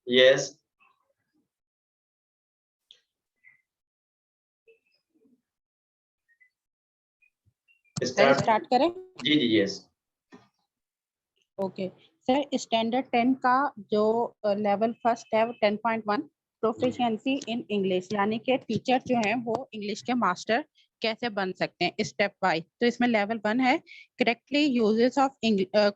Yes start करें? जी जी yes. Okay sir, standard 10 का जो लेवल फर्स्ट है वो 10.1 प्रोफिशिएंसी इन इंग्लिश, यानी कि टीचर जो है वो इंग्लिश के मास्टर कैसे बन सकते हैं स्टेप वाइज। तो इसमें लेवल 1 है correctly uses of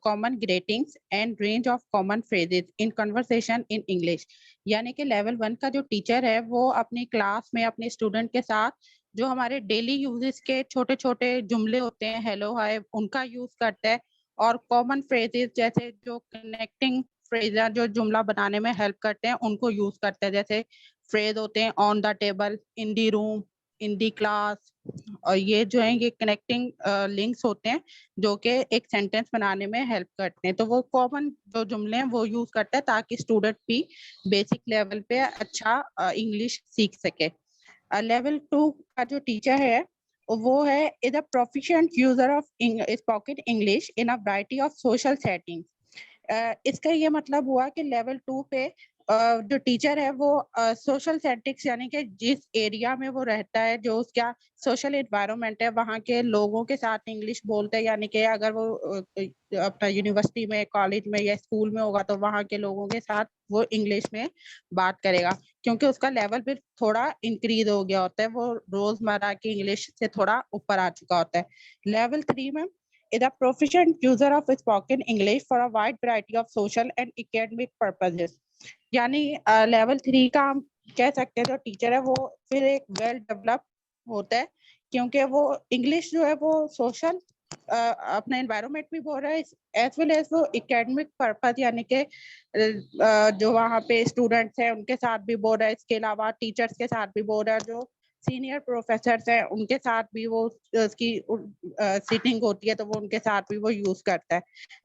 common greetings and range of common phrases in conversation in English. यानी कि लेवल 1 का जो टीचर है वो अपनी क्लास में अपने स्टूडेंट के साथ जो हमारे डेली यूजेस के छोटे छोटे जुमले होते हैं, हेलो हाय, उनका यूज करता है। और कॉमन फ्रेजेस जैसे जो कनेक्टिंग फ्रेज जो जुमला बनाने में हेल्प करते हैं उनको यूज करते हैं। जैसे फ्रेज होते हैं on the table, in the room, in the class, और ये जो है ये कनेक्टिंग लिंक्स होते हैं जो कि एक सेंटेंस बनाने में हेल्प करते हैं। तो वो कॉमन जो जुमले हैं वो यूज करते हैं ताकि स्टूडेंट भी बेसिक लेवल पे अच्छा इंग्लिश सीख सके। लेवल 2 का जो टीचर है वो है is a proficient user of spoken English in a variety of social settings. इसका ये मतलब हुआ कि लेवल 2 पे जो टीचर है वो सोशल सेटिंग्स, यानी कि जिस एरिया में वो रहता है, जो उसका सोशल एनवायरनमेंट है, वहाँ के लोगों के साथ इंग्लिश बोलते हैं। यानी कि अगर वो अपना यूनिवर्सिटी में, कॉलेज में या स्कूल में होगा तो वहाँ के लोगों के साथ वो इंग्लिश में बात करेगा, क्योंकि उसका लेवल भी थोड़ा इंक्रीज हो गया होता है, वो रोजमर्रा की इंग्लिश से थोड़ा ऊपर आ चुका होता है। लेवल 3 में is a proficient user of spoken English for a wide variety of social and academic purposes। यानी लेवल 3 का हम कह सकते हैं जो टीचर है वो फिर एक वेल डेवलप होता है, क्योंकि वो इंग्लिश जो है वो सोशल अपना एनवायरनमेंट भी बोल रहा है एज वेल एज वो एकेडमिक पर्पज, यानी कि जो वहाँ पे स्टूडेंट्स हैं उनके साथ भी बोल रहा है, इसके अलावा टीचर्स के साथ भी बोल रहा है, जो सीनियर प्रोफेसर्स हैं उनके साथ भी वो उसकी सीटिंग होती है तो वो उनके साथ भी वो यूज करता है।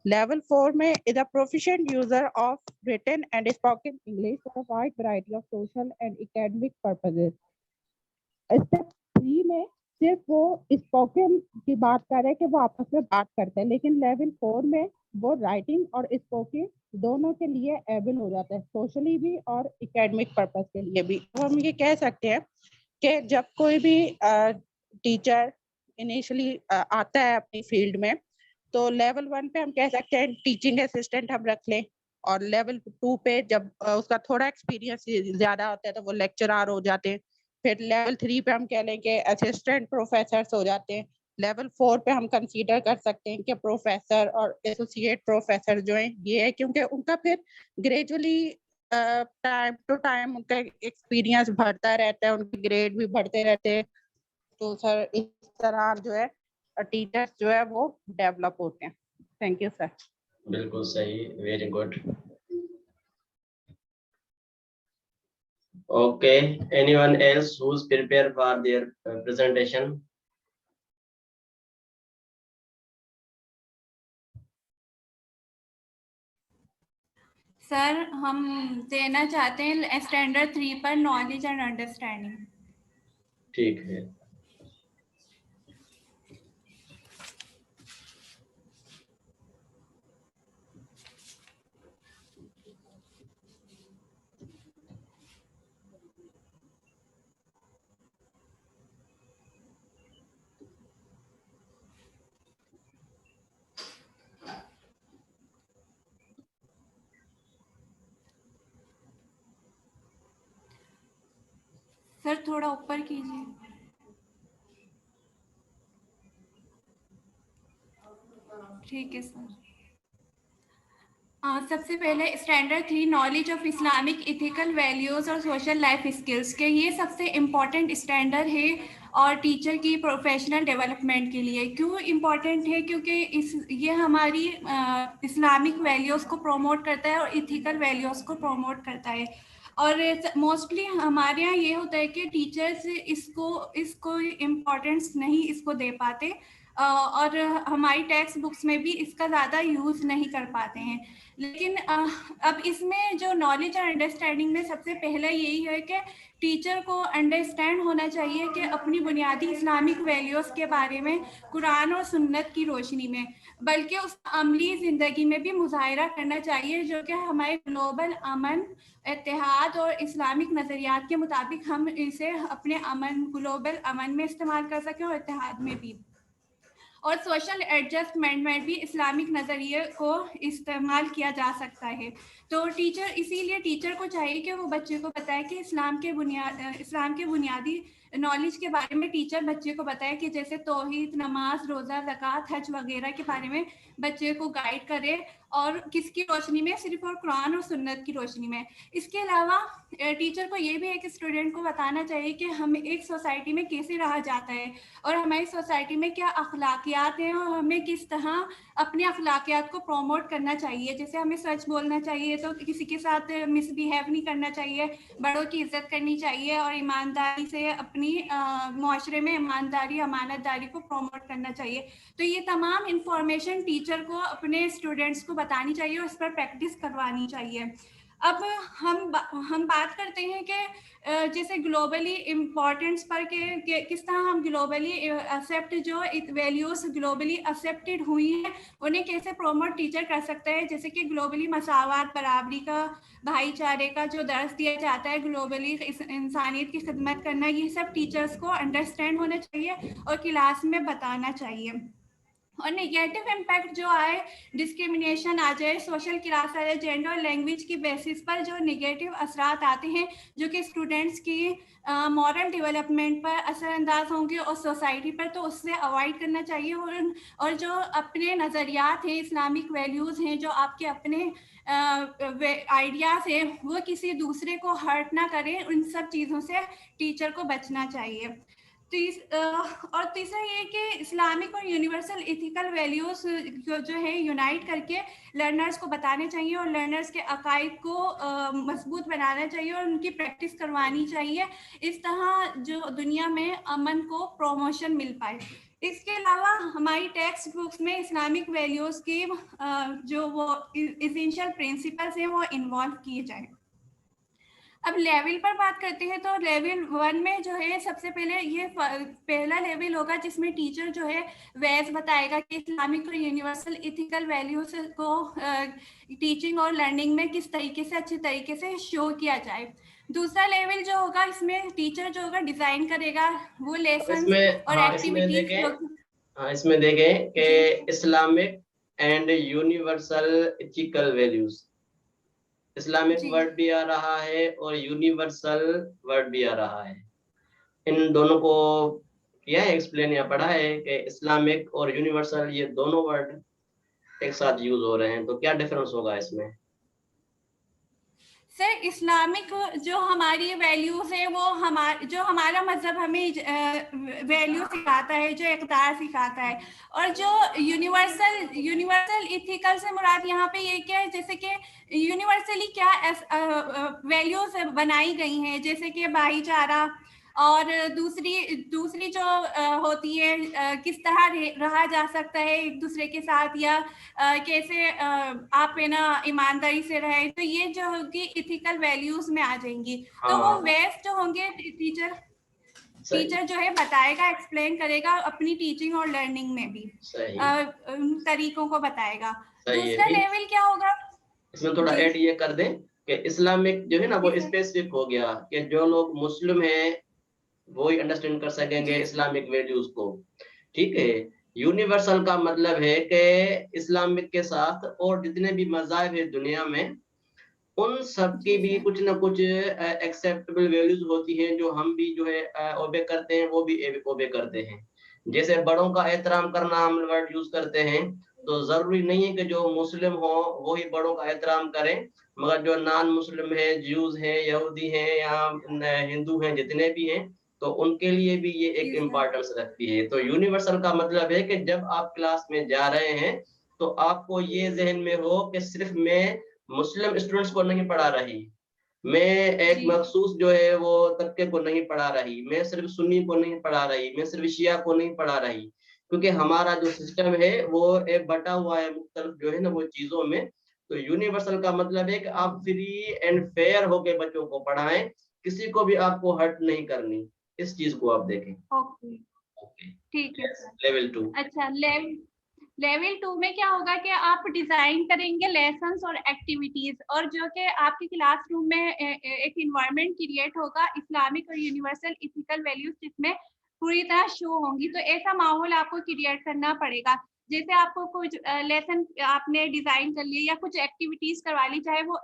लेवल 4 में is a proficient user of written and spoken English for a wide variety of social and academic purposes. Step 3 में सिर्फ वो स्पोकन की बात कर रहे हैं कि वो आपस में बात करते हैं, लेकिन लेवल 4 में वो राइटिंग और स्पोकन दोनों के लिए एबल हो जाता है, सोशली भी और एकेडमिक पर्पस के लिए भी। तो हम ये कह सकते हैं कि जब कोई भी टीचर इनिशियली आता है अपनी फील्ड में, तो लेवल 1 पे हम कह सकते हैं टीचिंग असिस्टेंट हम रख लें, और लेवल 2 पे जब उसका थोड़ा एक्सपीरियंस ज्यादा होता है तो वो लेक्चरर हो जाते हैं। फिर लेवल 3 पे हम कह लें कि असिस्टेंट प्रोफेसर हो जाते हैं। लेवल 4 पे हम कंसीडर कर सकते हैं कि प्रोफेसर और एसोसिएट प्रोफेसर जो है ये है, क्योंकि उनका फिर ग्रेजुअली टाइम टू टाइम उनका एक्सपीरियंस बढ़ता रहता है, उनके ग्रेड भी बढ़ते रहते हैं। तो सर इस तरह जो है टीचर्स जो है वो डेवलप होते हैं। Thank you sir. बिल्कुल सही, very good. Okay, anyone else who is prepare for their presentation? Sir हम देना चाहते हैं स्टैंडर्ड 3 पर नॉलेज एंड अंडरस्टैंडिंग। ठीक है। सर थोड़ा ऊपर कीजिए। ठीक है सर। सबसे पहले standard 3 knowledge of Islamic ethical values और सोशल लाइफ स्किल्स के, ये सबसे इम्पॉर्टेंट स्टैंडर्ड है और टीचर की प्रोफेशनल डेवलपमेंट के लिए। क्यों इम्पॉर्टेंट है? क्योंकि ये हमारी इस्लामिक वैल्यूज़ को प्रमोट करता है और इथिकल वैल्यूज़ को प्रमोट करता है। और मोस्टली हमारे यहाँ ये होता है कि टीचर्स इसको इम्पोर्टेंस नहीं इसको दे पाते, और हमारी टेक्स्ट बुक्स में भी इसका ज़्यादा यूज़ नहीं कर पाते हैं। लेकिन अब इसमें जो नॉलेज और अंडरस्टैंडिंग में सबसे पहले यही है कि टीचर को अंडरस्टैंड होना चाहिए कि अपनी बुनियादी इस्लामिक वैल्यूज़ के बारे में कुरान और सुन्नत की रोशनी में, बल्कि उस अमली ज़िंदगी में भी मुज़ाहिरा करना चाहिए, जो कि हमारे ग्लोबल अमन, इत्तेहाद और इस्लामिक नज़रियात के मुताबिक हम इसे अपने ग्लोबल अमन में इस्तेमाल कर सकें और इत्तेहाद में भी, और सोशल एडजस्टमेंट में भी इस्लामिक नज़रिए को इस्तेमाल किया जा सकता है। तो इसीलिए टीचर को चाहिए कि वो बच्चे को बताए कि इस्लाम के बुनियादी नॉलेज के बारे में टीचर बच्चे को बताए, कि जैसे तौहीद, नमाज, रोज़ा, ज़कात, हज वगैरह के बारे में बच्चे को गाइड करे, और किसकी रोशनी में? सिर्फ और कुरान और सुन्नत की रोशनी में। इसके अलावा टीचर को ये भी एक स्टूडेंट को बताना चाहिए कि हम एक सोसाइटी में कैसे रहा जाता है, और हमारी सोसाइटी में क्या अखलाकियात हैं, और हमें किस तरह अपने अखलाकियात को प्रमोट करना चाहिए। जैसे हमें सच बोलना चाहिए, तो किसी के साथ मिसबिहेव नहीं करना चाहिए, बड़ों की इज्जत करनी चाहिए, और ईमानदारी से अपनी माशरे में ईमानदारी, अमानतदारी को प्रमोट करना चाहिए। तो ये तमाम इंफॉर्मेशन टीचर को अपने स्टूडेंट्स को बतानी चाहिए और इस पर प्रैक्टिस करवानी चाहिए। अब हम बात करते हैं कि जैसे ग्लोबली इम्पोर्टेंस पर के किस तरह हम ग्लोबली एक्सेप्ट जो वैल्यूज ग्लोबली एक्सेप्टेड हुई हैं उन्हें कैसे प्रमोट टीचर कर सकता है। जैसे कि ग्लोबली मसावत, बराबरी का, भाईचारे का जो दर्स दिया जाता है, ग्लोबली इंसानियत की खिदमत करना, ये सब टीचर्स को अंडरस्टैंड होना चाहिए और क्लास में बताना चाहिए। और नेगेटिव इम्पैक्ट जो आए, डिस्क्रिमिनेशन आ जाए, सोशल क्लास आ जाए, जेंडर और लैंग्वेज की बेसिस पर जो नेगेटिव असरात आते हैं, जो कि स्टूडेंट्स की मॉरल डेवलपमेंट पर असरअंदाज होंगे और सोसाइटी पर, तो उससे अवॉइड करना चाहिए। और जो अपने नज़रियात हैं, इस्लामिक वैल्यूज़ हैं, जो आपके अपने आइडियाज़ हैं, वो किसी दूसरे को हर्ट ना करें, उन सब चीज़ों से टीचर को बचना चाहिए। और तीसरा ये कि इस्लामिक और यूनिवर्सल एथिकल वैल्यूज जो है यूनाइट करके लर्नर्स को बताने चाहिए, और लर्नर्स के अकायद को मजबूत बनाना चाहिए और उनकी प्रैक्टिस करवानी चाहिए। इस तरह जो दुनिया में अमन को प्रमोशन मिल पाए। इसके अलावा हमारी टेक्स्ट बुक्स में इस्लामिक वैल्यूज के जो वो एसेंशियल प्रिंसिपल्स हैं वो इन्वॉल्व किए जाएं। अब लेवल पर बात करते हैं, तो लेवल 1 में जो है सबसे पहले ये पहला लेवल होगा जिसमें टीचर जो है वैस बताएगा कि इस्लामिक और यूनिवर्सल एथिकल वैल्यूज को टीचिंग और लर्निंग में किस तरीके से अच्छे तरीके से शो किया जाए। दूसरा लेवल जो होगा, इसमें टीचर जो होगा डिजाइन करेगा वो लेसन और एक्टिविटीज। इसमें देखें कि Islamic and universal ethical values, Islamic word भी आ रहा है और यूनिवर्सल वर्ड भी आ रहा है। इन दोनों को किया है एक्सप्लेन या पढ़ा है कि इस्लामिक और यूनिवर्सल ये दोनों वर्ड एक साथ यूज हो रहे हैं, तो क्या डिफरेंस होगा इसमें? सर, इस्लामिक जो हमारी वैल्यूज है वो जो हमारा मजहब हमें वैल्यू सिखाता है, जो इक़दार सिखाता है, और जो यूनिवर्सल इथिकल से मुराद यहाँ पे ये क्या है, जैसे कि यूनिवर्सली क्या वैल्यूज बनाई गई हैं, जैसे कि भाईचारा, और दूसरी जो होती है किस तरह रहा जा सकता है एक दूसरे के साथ, या कैसे आप है ना ईमानदारी से रहे, तो ये जो होगी इथिकल वैल्यूज में आ जाएंगी। तो वो वेस्ट जो होंगे टीचर जो है बताएगा, एक्सप्लेन करेगा अपनी टीचिंग और लर्निंग में भी तरीकों को बताएगा। दूसरा लेवल क्या होगा, इसमें थोड़ा ऐड ये कर दें कि इस्लामिक जो है ना वो स्पेसिफिक हो गया कि जो लोग मुस्लिम हैं वो ही अंडरस्टैंड कर सकेंगे इस्लामिक वैल्यूज को, ठीक है। यूनिवर्सल का मतलब है कि इस्लामिक के साथ और जितने भी मज़ाहिब है दुनिया में, उन सब की भी कुछ ना कुछ एक्सेप्टेबल वैल्यूज होती हैं जो हम भी जो है ओबे करते हैं, वो भी ओबे करते हैं। जैसे बड़ों का एहतराम करना हम वर्ड यूज करते हैं, तो जरूरी नहीं है कि जो मुस्लिम हो वो ही बड़ों का एहतराम करें, मगर जो नॉन मुस्लिम है, ज्यूज हैं, यहूदी हैं या हिंदू हैं, जितने भी हैं, तो उनके लिए भी ये एक इम्पोर्टेंस रखती है। तो यूनिवर्सल का मतलब है कि जब आप क्लास में जा रहे हैं तो आपको ये जहन में हो कि सिर्फ मैं मुस्लिम स्टूडेंट्स को नहीं पढ़ा रही, मैं एक मखसूस जो है वो तबके को नहीं पढ़ा रही, मैं सिर्फ सुन्नी को नहीं पढ़ा रही, मैं सिर्फ शिया को नहीं पढ़ा रही, क्योंकि हमारा जो सिस्टम है वो एक बटा हुआ है मुख्तलिफ जो है ना वो चीजों में। तो यूनिवर्सल का मतलब है कि आप फ्री एंड फेयर होके बच्चों को पढ़ाएं, किसी को भी आपको हर्ट नहीं करनी, इस चीज को आप देखें। ओके, ओके, ठीक है सर। लेवल 2। अच्छा, लेवल 2 में क्या होगा कि आप डिजाइन करेंगे लेसन्स और एक्टिविटीज, और जो कि आपके क्लासरूम में एक इन्वायरमेंट क्रिएट होगा इस्लामिक और यूनिवर्सल इथिकल वैल्यूज जिसमें पूरी तरह शो होंगी। तो ऐसा माहौल आपको क्रिएट करना पड़ेगा। जैसे आपको कुछ लेसन आपने डिजाइन कर लिए या कुछ एक्टिविटीज करवा ली, चाहे वो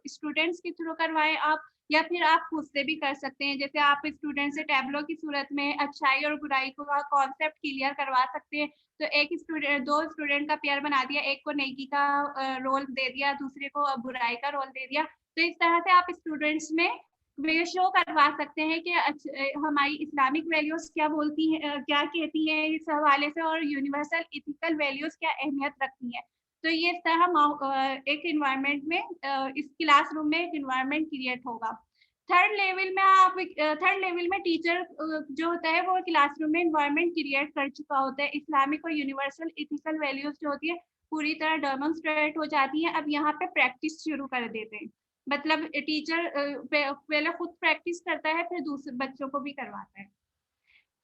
स्टूडेंट्स के थ्रू करवाएं आप, या फिर आप खुद से भी कर सकते हैं। जैसे आप स्टूडेंट से टैबलो की सूरत में अच्छाई और बुराई को का कॉन्सेप्ट क्लियर करवा सकते हैं। तो एक स्टूडेंट, दो स्टूडेंट का पेयर बना दिया, एक को नेकी का रोल दे दिया, दूसरे को बुराई का रोल दे दिया। तो इस तरह से आप स्टूडेंट्स में वे शो करवा सकते हैं कि हमारी इस्लामिक वैल्यूज क्या बोलती हैं, क्या कहती हैं इस हवाले से, और यूनिवर्सल इथिकल वैल्यूज क्या अहमियत रखती हैं। तो ये इस तरह एक इन्वायरमेंट में इस क्लासरूम में एक इन्वायरमेंट क्रिएट होगा। थर्ड लेवल में टीचर जो होता है वो क्लासरूम में इन्वायरमेंट क्रिएट कर चुका होता है। इस्लामिक और यूनिवर्सल इथिकल वैल्यूज जो होती है पूरी तरह डेमोन्स्ट्रेट हो जाती है। अब यहाँ पे प्रैक्टिस शुरू कर देते हैं, मतलब टीचर पहले खुद प्रैक्टिस करता है, फिर दूसरे बच्चों को भी करवाता है।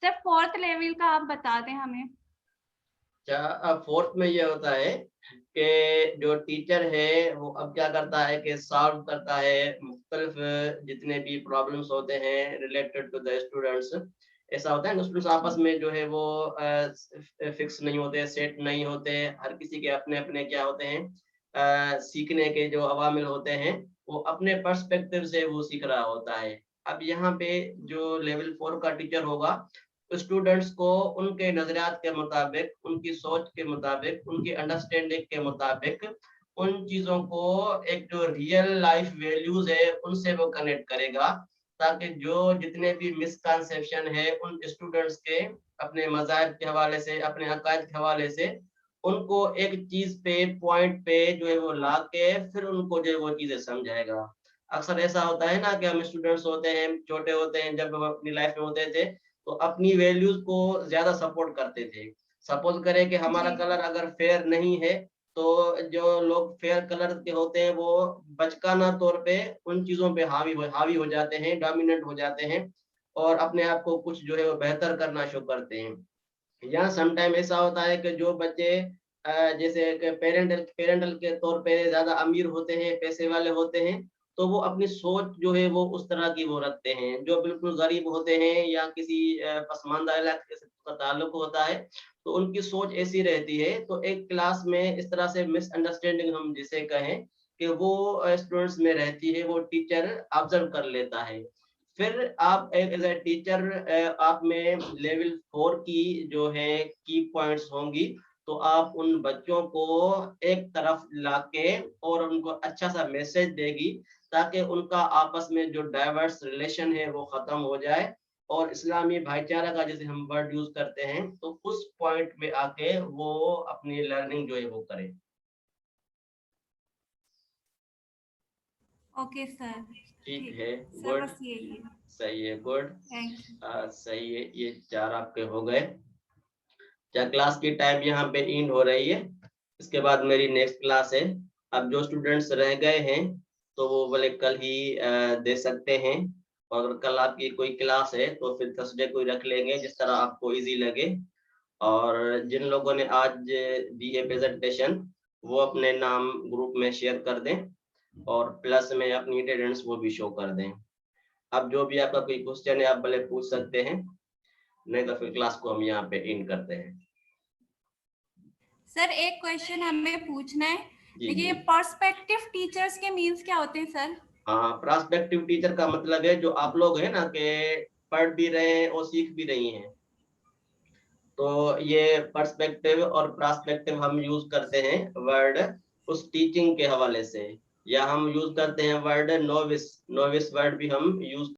सर फोर्थ लेवल का आप बता दें हमें। अब फोर्थ में ये होता है कि जो टीचर है वो अब क्या करता है कि सॉल्व करता है मुख्तलिफ जितने भी प्रॉब्लम्स होते हैं रिलेटेड टू द स्टूडेंट्स। ऐसा होता है ना, स्टूडेंट्स आपस में जो है वो फिक्स नहीं होते, सेट नहीं होते, हर किसी के अपने अपने क्या होते हैं सीखने के जो अवामिल होते हैं, वो अपने पर्सपेक्टिव से वो सीख रहा होता है। अब यहाँ पे जो लेवल 4 का टीचर होगा, स्टूडेंट्स को उनके नजरियात के मुताबिक, उनकी सोच के मुताबिक, उनकी अंडरस्टैंडिंग के मुताबिक उन चीजों को एक जो रियल लाइफ वैल्यूज है उनसे वो कनेक्ट करेगा, ताकि जो जितने भी मिसकंसेप्शन है उन स्टूडेंट्स के अपने मज़ाहिब के हवाले से, अपने अकायद के हवाले से, उनको एक चीज पे पॉइंट पे जो है वो ला के फिर उनको जो है वो चीजें समझाएगा। अक्सर ऐसा होता है ना कि हम स्टूडेंट्स होते हैं, छोटे होते हैं, जब हम अपनी लाइफ में होते थे तो अपनी वैल्यूज को ज्यादा सपोर्ट करते थे। सपोज करें कि हमारा कलर अगर फेयर नहीं है तो जो लोग फेयर कलर के होते हैं वो बचकाना तौर पे उन चीजों पे हावी हो जाते हैं, डोमिनेंट हो जाते हैं और अपने आप को कुछ जो है वो बेहतर करना शुरू करते हैं। या समटाइम ऐसा होता है कि जो बच्चे जैसे पेरेंटल के तौर पे ज्यादा अमीर होते हैं, पैसे वाले होते हैं, तो वो अपनी सोच जो है वो उस तरह की वो रखते हैं। जो बिल्कुल गरीब होते हैं या किसी पसमानदा इलाके से का ताल्लुक होता है तो उनकी सोच ऐसी रहती है। तो एक क्लास में इस तरह से मिसअंडरस्टैंडिंग हम जिसे कहें कि वो स्टूडेंट्स में रहती है, वो टीचर ऑब्जर्व कर लेता है। फिर आप एक एज ए टीचर आप में लेवल 4 की जो है की पॉइंट्स होंगी, तो आप उन बच्चों को एक तरफ लाके और उनको अच्छा सा मैसेज देगी ताकि उनका आपस में जो डाइवर्स रिलेशन है वो खत्म हो जाए और इस्लामी भाईचारा का जैसे हम वर्ड यूज करते हैं तो उस पॉइंट में आके वो अपनी लर्निंग जो है वो करें। ओके सर, ठीक है, सर गुड, बस यही है। सही है, गुड, थैंक यू। सही है। ये 4 आपके हो गए। क्या क्लास की टाइम यहाँ पे एंड हो रही है, इसके बाद मेरी नेक्स्ट क्लास है। अब जो स्टूडेंट्स रह गए हैं तो वो बोले कल ही दे सकते हैं, और अगर कल आपकी कोई क्लास है तो फिर थर्सडे को ही रख लेंगे जिस तरह आपको इजी लगे। और जिन लोगों ने आज दी है प्रेजेंटेशन वो अपने नाम ग्रुप में शेयर कर दें और प्लस में अपनी अटेंडेंस वो भी शो कर दें। अब जो भी आपका कोई क्वेश्चन है आप भले पूछ सकते हैं, नहीं तो फिर क्लास को हम यहाँ पे एंड करते हैं। सर एक क्वेश्चन हमें पूछना है, जी, ये जी। पर्सपेक्टिव टीचर्स के मीन्स क्या होते हैं सर? हाँ, प्रोस्पेक्टिव टीचर का मतलब है जो आप लोग हैं ना कि पढ़ भी रहे हैं और सीख भी रही हैं। तो ये पर्सपेक्टिव और प्रोस्पेक्टिव हम यूज करते हैं वर्ड उस टीचिंग के हवाले से, या हम यूज करते हैं वर्ड नोविस, नोविस वर्ड भी हम यूज